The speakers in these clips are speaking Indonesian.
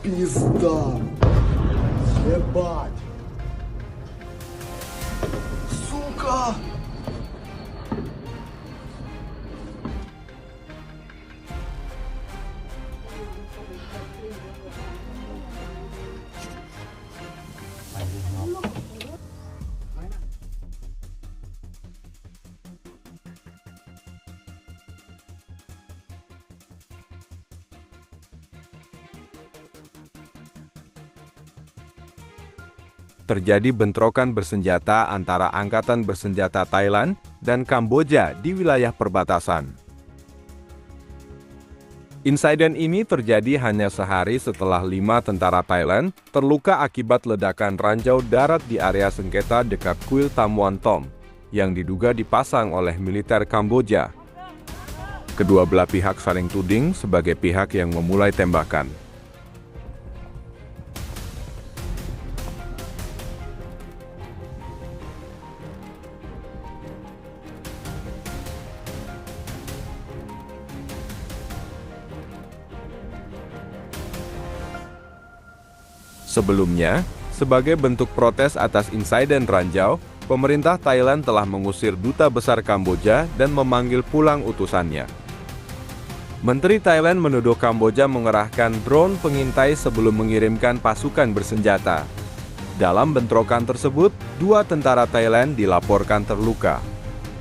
Пизда. Ебать. Сука. Terjadi bentrokan bersenjata antara Angkatan Bersenjata Thailand dan Kamboja di wilayah perbatasan. Insiden ini terjadi hanya sehari setelah 5 tentara Thailand terluka akibat ledakan ranjau darat di area sengketa dekat kuil Tamuan Tom, yang diduga dipasang oleh militer Kamboja. Kedua belah pihak saling tuding sebagai pihak yang memulai tembakan. Sebelumnya, sebagai bentuk protes atas insiden ranjau, pemerintah Thailand telah mengusir duta besar Kamboja dan memanggil pulang utusannya. Menteri Thailand menuduh Kamboja mengerahkan drone pengintai sebelum mengirimkan pasukan bersenjata. Dalam bentrokan tersebut, 2 tentara Thailand dilaporkan terluka.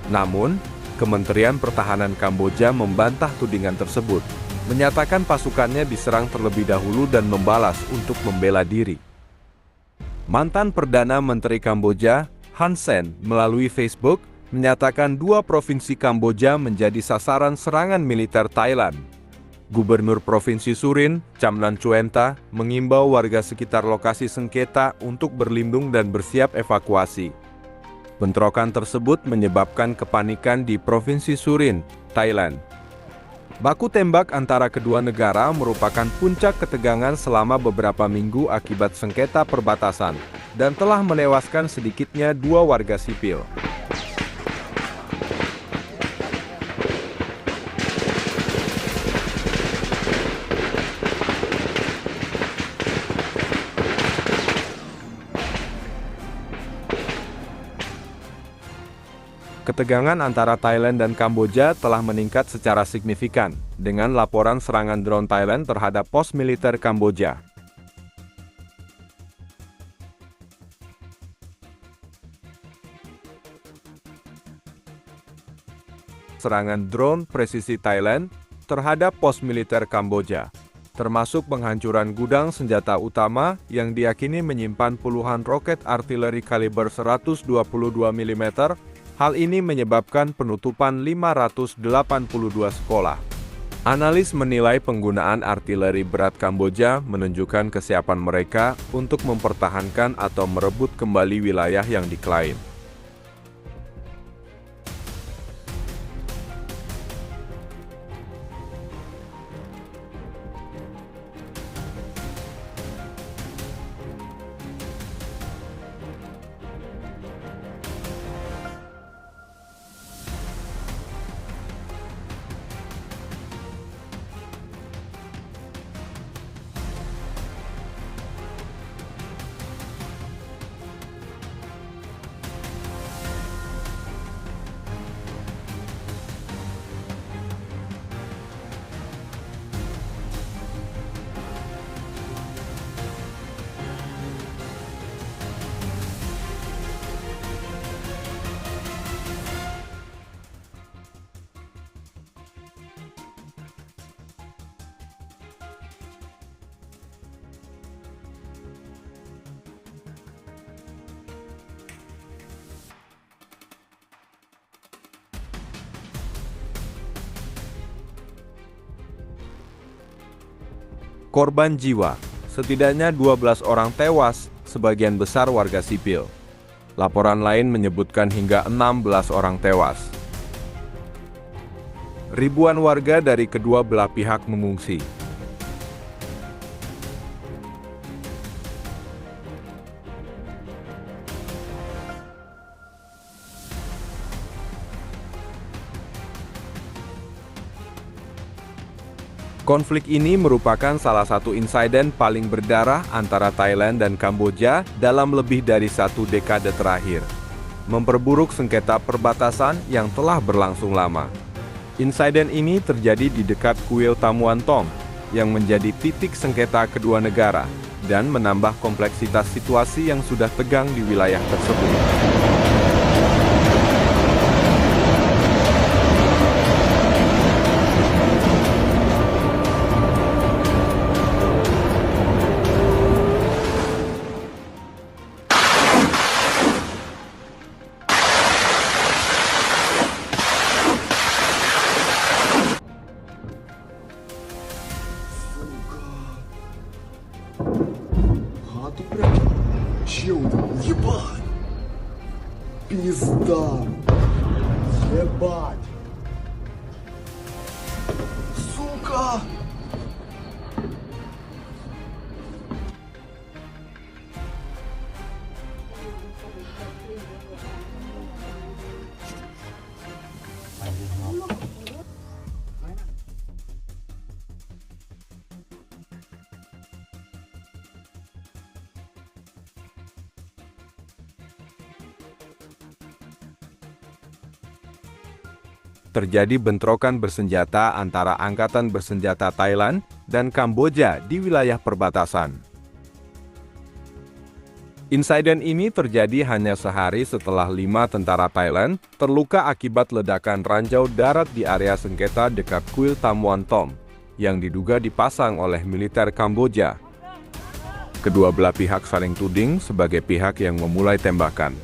Namun, Kementerian Pertahanan Kamboja membantah tudingan tersebut, menyatakan pasukannya diserang terlebih dahulu dan membalas untuk membela diri. Mantan Perdana Menteri Kamboja, Hun Sen, melalui Facebook, menyatakan 2 provinsi Kamboja menjadi sasaran serangan militer Thailand. Gubernur Provinsi Surin, Chamnan Chuenta, mengimbau warga sekitar lokasi sengketa untuk berlindung dan bersiap evakuasi. Bentrokan tersebut menyebabkan kepanikan di Provinsi Surin, Thailand. Baku tembak antara kedua negara merupakan puncak ketegangan selama beberapa minggu akibat sengketa perbatasan dan telah menewaskan sedikitnya 2 warga sipil. Ketegangan antara Thailand dan Kamboja telah meningkat secara signifikan dengan laporan serangan drone Thailand terhadap pos militer Kamboja. Serangan drone presisi Thailand terhadap pos militer Kamboja, termasuk penghancuran gudang senjata utama yang diyakini menyimpan puluhan roket artileri kaliber 122 mm. Hal ini menyebabkan penutupan 582 sekolah. Analis menilai penggunaan artileri berat Kamboja menunjukkan kesiapan mereka untuk mempertahankan atau merebut kembali wilayah yang diklaim. Korban jiwa, setidaknya 12 orang tewas, sebagian besar warga sipil. Laporan lain menyebutkan hingga 16 orang tewas. Ribuan warga dari kedua belah pihak mengungsi. Konflik ini merupakan salah satu insiden paling berdarah antara Thailand dan Kamboja dalam lebih dari 1 dekade terakhir, memperburuk sengketa perbatasan yang telah berlangsung lama. Insiden ini terjadi di dekat kuil Tamuan Tom, yang menjadi titik sengketa kedua negara, dan menambah kompleksitas situasi yang sudah tegang di wilayah tersebut. Хату прям. Чё-то, ебать! Пизда! Ебать! Сука! Terjadi bentrokan bersenjata antara angkatan bersenjata Thailand dan Kamboja di wilayah perbatasan. Insiden ini terjadi hanya sehari setelah 5 tentara Thailand terluka akibat ledakan ranjau darat di area sengketa dekat kuil Tamuan Tom, yang diduga dipasang oleh militer Kamboja. Kedua belah pihak saling tuding sebagai pihak yang memulai tembakan.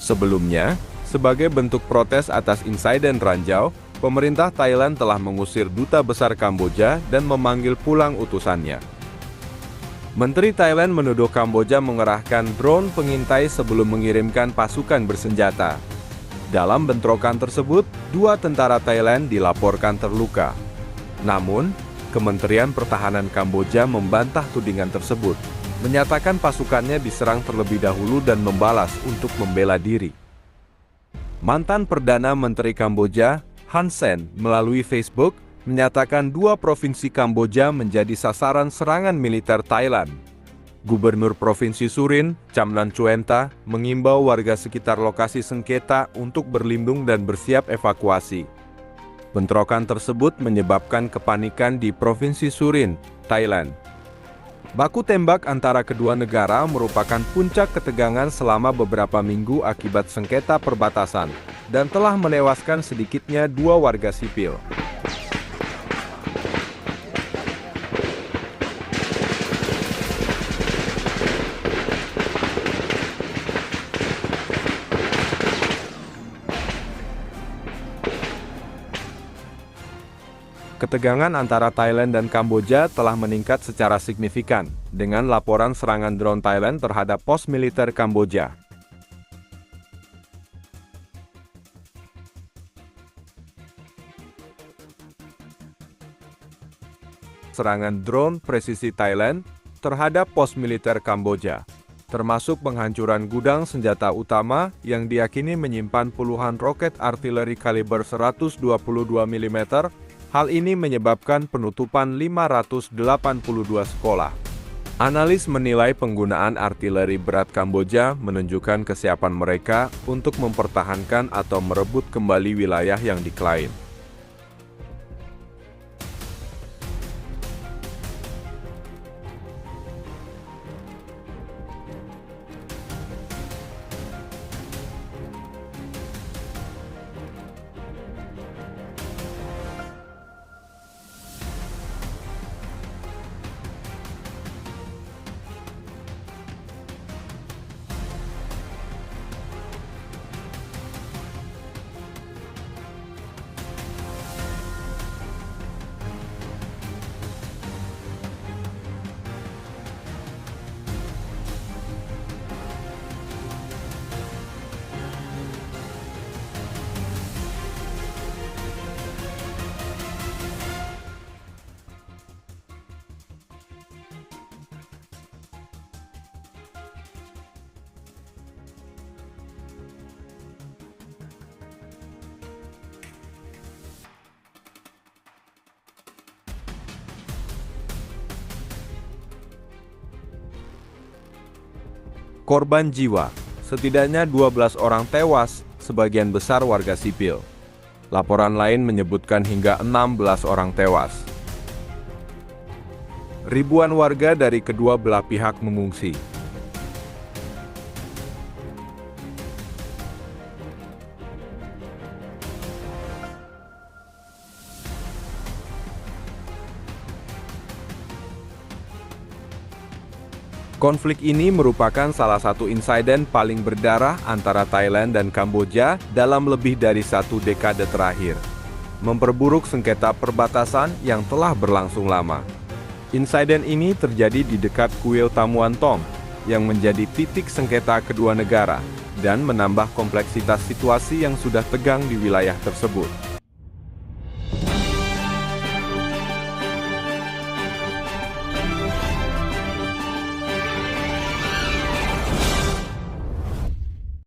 Sebelumnya, sebagai bentuk protes atas insiden ranjau, pemerintah Thailand telah mengusir duta besar Kamboja dan memanggil pulang utusannya. Menteri Thailand menuduh Kamboja mengerahkan drone pengintai sebelum mengirimkan pasukan bersenjata. Dalam bentrokan tersebut, 2 tentara Thailand dilaporkan terluka. Namun, Kementerian Pertahanan Kamboja membantah tudingan tersebut, menyatakan pasukannya diserang terlebih dahulu dan membalas untuk membela diri. Mantan Perdana Menteri Kamboja, Hun Sen, melalui Facebook, menyatakan 2 provinsi Kamboja menjadi sasaran serangan militer Thailand. Gubernur Provinsi Surin, Chamnan Chuenta, mengimbau warga sekitar lokasi sengketa untuk berlindung dan bersiap evakuasi. Bentrokan tersebut menyebabkan kepanikan di Provinsi Surin, Thailand. Baku tembak antara kedua negara merupakan puncak ketegangan selama beberapa minggu akibat sengketa perbatasan, dan telah menewaskan sedikitnya 2 warga sipil. Ketegangan antara Thailand dan Kamboja telah meningkat secara signifikan, dengan laporan serangan drone Thailand terhadap pos militer Kamboja. Serangan drone presisi Thailand terhadap pos militer Kamboja, termasuk penghancuran gudang senjata utama yang diyakini menyimpan puluhan roket artileri kaliber 122 mm. Hal ini menyebabkan penutupan 582 sekolah. Analis menilai penggunaan artileri berat Kamboja menunjukkan kesiapan mereka untuk mempertahankan atau merebut kembali wilayah yang diklaim. Korban jiwa, setidaknya 12 orang tewas, sebagian besar warga sipil. Laporan lain menyebutkan hingga 16 orang tewas. Ribuan warga dari kedua belah pihak mengungsi. Konflik ini merupakan salah satu insiden paling berdarah antara Thailand dan Kamboja dalam lebih dari 1 dekade terakhir, memperburuk sengketa perbatasan yang telah berlangsung lama. Insiden ini terjadi di dekat kuil Tamuan Tom, yang menjadi titik sengketa kedua negara, dan menambah kompleksitas situasi yang sudah tegang di wilayah tersebut.